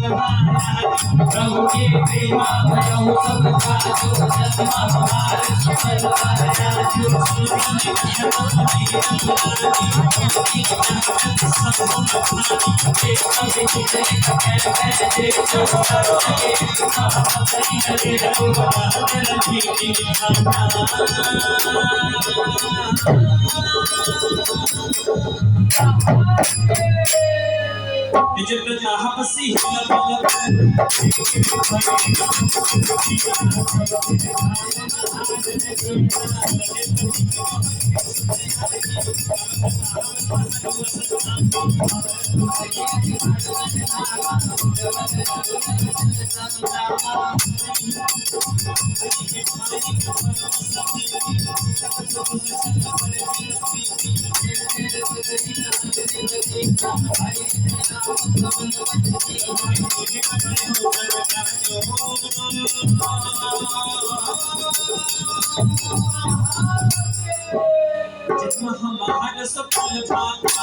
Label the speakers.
Speaker 1: प्रभु के प्रेमा भयउ सब काजो जन्म हमार सफल आया जो निज प्रजा हपसी जन्म हमार सफल भाग्य